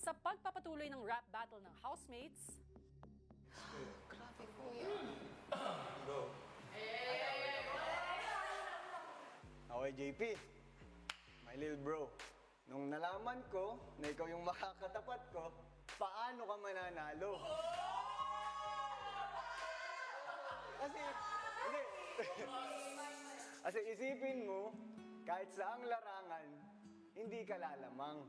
sa pagpapatuloy ng rap battle ng housemates. Grabe, kuya. Go. Okay, JP. My little bro. Nung nalaman ko na ikaw yung makakatapat ko, paano ka mananalo? Kasi, hindi. Kasi isipin mo, kahit saang larangan, hindi ka lalamang.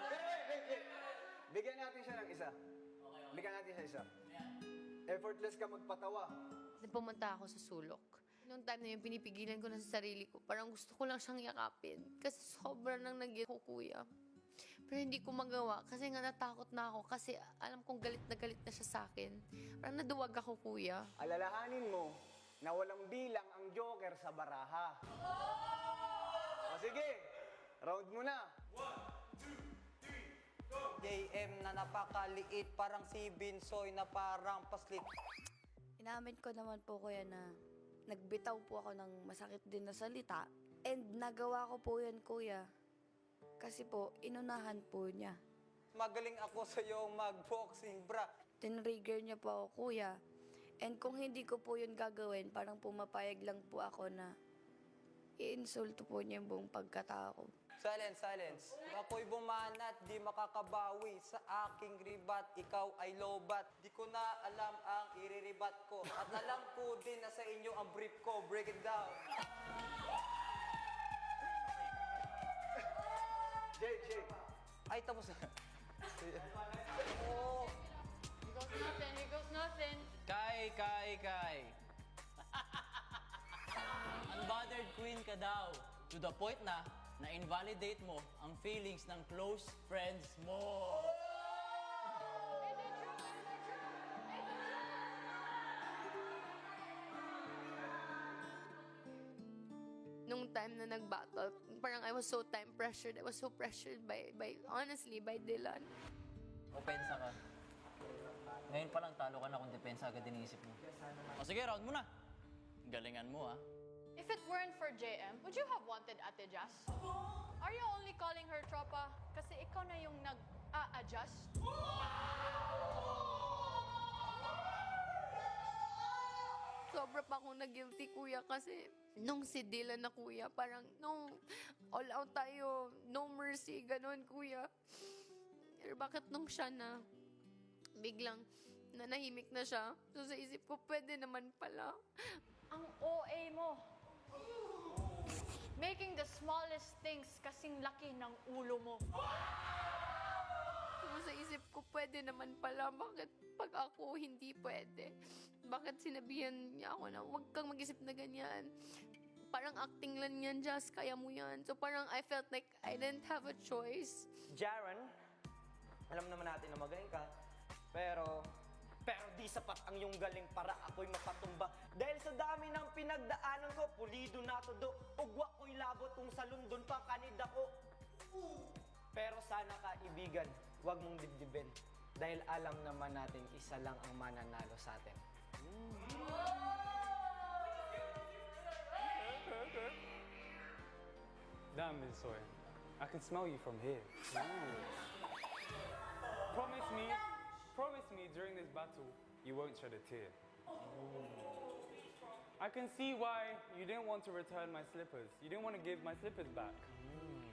Wait. Bigyan natin siya ng isa. Bigyan natin siya isa. Effortless ka magpatawa. Pumunta ako sa sulok. Noong time na yun, pinipigilan ko na sa sarili ko. Parang gusto ko lang siyang yakapin. Kasi sobrang nang nag ko, kuya. Pero hindi ko magawa kasi nga natakot na ako. Kasi alam kong galit na siya sa akin. Parang naduwag ako, kuya. Alalahanin mo na walang bilang ang Joker sa baraha. O sige, round mo na. JM na napakaliit, parang si Binsoy na parang paslit. Inamin ko naman po kuya na nagbitaw po ako ng masakit din na salita. And nagawa ko po yan kuya. Kasi po, inunahan po niya. Magaling ako sa iyo mag-boxing, bra. Tinrigger niya po ako kuya. And kung hindi ko po yun gagawin, parang pumapayag lang po ako na i-insulto po niya yung buong pagkatao. Silence. Ako'y bumanat, di makakabawi sa aking ribat. Ikaw ay lobat. Di ko na alam ang iriribat ko. At alam ko din na sa inyo ang brief ko. Break it down. Jake. Ay, tapos na. Oh. He goes nothing. Kai. Unbothered queen ka daw. To the point na invalidate mo ang feelings ng close friends mo. Nung time na nag-battle, parang I was so time pressured. I was so pressured honestly, by Dylan. Opensa ka. Ngayon pa lang talo ka na kung depensa agad iniisip mo. O sige, round mo na. Galingan mo ah. If it weren't for JM, would you have wanted Ate Jazz? Are you only calling her tropa kasi ikaw na yung nag-a-adjust? Sobra pa akong nag-guilty, kuya, kasi nung si Dylan na, kuya, parang nung all out tayo, no mercy, ganun, kuya. Pero bakit nung siya na biglang nanahimik na siya? So sa isip ko, pwede naman pala. Ang OA mo. Making the smallest things kasing laki ng ulo mo. So sa isip ko, pwede naman pala. Bakit pag ako hindi pwede? Bakit sinabihan niya ako na huwag kang mag-isip na ganyan? Parang acting lang yan, Jazz. Kaya mo yan. So parang I felt like I didn't have a choice. Jaren, alam naman natin na magaling ka, pero di sapat ang iyong galing para ako'y mapatumba. Dahil sa dami ng pinagdaanan ko, pulido na to do. Ugwa ko'y labot kung sa London pa kanida ko. Pero sana kaibigan, huwag mong dibdibin. Dahil alam naman natin, isa lang ang mananalo sa atin. Damn, Binsoy. I can smell you from here. Promise me during this battle, you won't shed a tear. I can see why you didn't want to return my slippers. You didn't want to give my slippers back.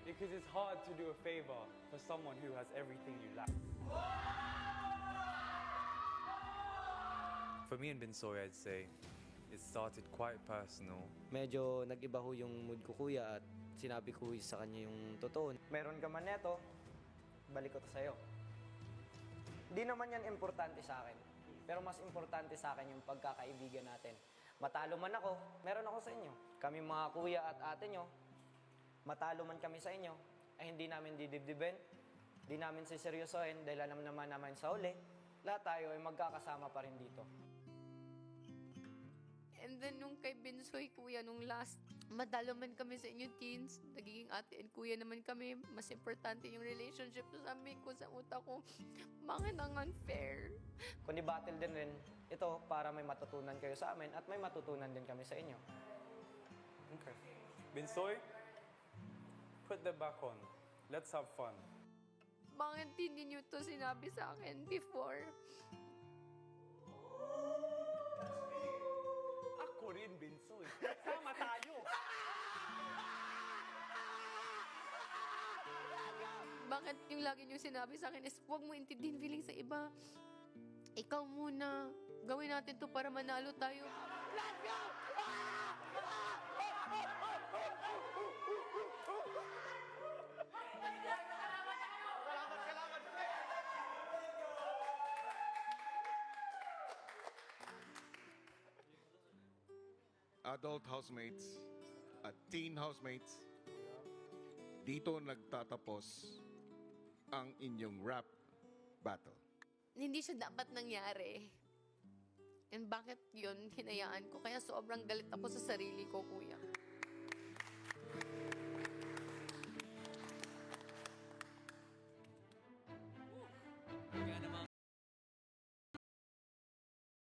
Because it's hard to do a favor for someone who has everything you lack. For me and Binsoy, I'd say it started quite personal. Medyo nag-iba ho yung mood ko, kuya, at sinabi ko sa kanya yung totoo. Meron ka man neto, balik ko to sa'yo. Di naman yan importante sa akin. Pero mas importante sa akin yung pagkakaibigan natin. Matalo man ako, meron ako sa inyo. Kami mga kuya at ate nyo, matalo man kami sa inyo, ay hindi namin didibdibin, di namin siseryosohin dahil alam naman sa huli, lahat tayo ay magkakasama pa rin dito. And then nung kay Binsoy, kuya, nung last, matalo man kami sa inyo teens, nagiging ate and kuya naman kami, mas importante yung relationship. So sabi ko sa utak ko, bakit ang unfair? Kundi battle din rin ito para may matutunan kayo sa amin at may matutunan din kami sa inyo. Okay. Binsoy, put that back on. Let's have fun. Bakit hindi niyo to sinabi sa akin before? Ako rin, Binsoy. Sama tayo. Bakit yung lagi niyo sinabi sa akin is huwag mo intindihin feeling sa iba. Ikaw muna. Gawin natin to para manalo tayo. Let's go! Adult housemates at teen housemates, dito nagtatapos ang inyong rap battle. Hindi siya dapat nangyari. And bakit yun hinayaan ko? Kaya sobrang galit ako sa sarili ko, kuya.